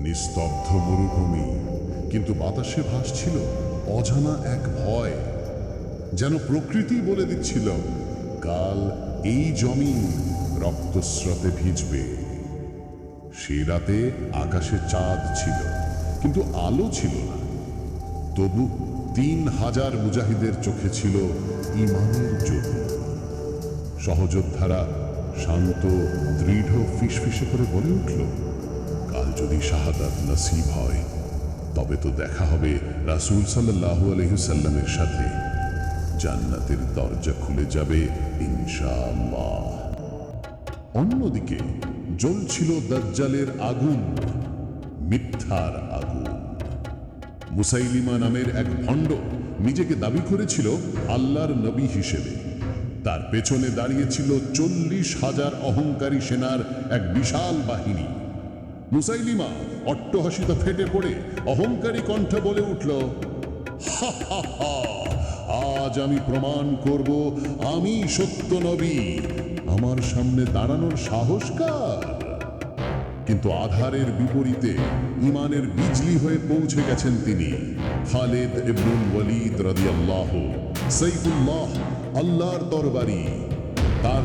নিস্তব্ধ মরুভূমি, কিন্তু বাতাসে ভাসছিল অজানা এক ভয়। যেন প্রকৃতি বলে দিচ্ছিল, কাল এই জমিন রক্তস্রোতে ভিজবে। সে রাতে আকাশে চাঁদ ছিল, কিন্তু আলো ছিল না। তবু ৩,০০০ মুজাহিদের চোখে ছিল ঈমানের জ্যোতি। সহযোদ্ধারা শান্ত দৃঢ় ফিসফিসে করে বলে উঠল, কাল যদি শাহাদাত নসিব হয়, তবে তো দেখা হবে রাসূল সাল্লাল্লাহু আলাইহি সাল্লামের সাথে। জান্নাতের দরজা খুলে যাবে ইনশাআল্লাহ। অন্যদিকে জ্বলছিল দাজ্জালের আগুন, মিথ্যার আগুন। মুসাইলিমা নামের এক ভণ্ড নিজেকে দাবি করেছিল আল্লাহর নবী হিসেবে। তার পেছনে দাঁড়িয়েছিল ৪০,০০০ অহংকারী সেনার এক বিশাল বাহিনী। মুসাইলিমা অট্টহাসিতে ফেটে পড়ে অহংকারী কণ্ঠে বলে উঠল, হা হা হা, আজ আমি প্রমাণ করব আমি সত্য নবী। আমার সামনে দাঁড়ানোর সাহস কার? কিন্তু আধারের বিপরীতে ঈমানের বিজলি হয়ে পৌঁছে গেছেন তিনি, খালিদ ইবনুল ওয়ালিদ রাদিয়াল্লাহু, সাইফুল্লাহ, আল্লাহর তরবারি। তার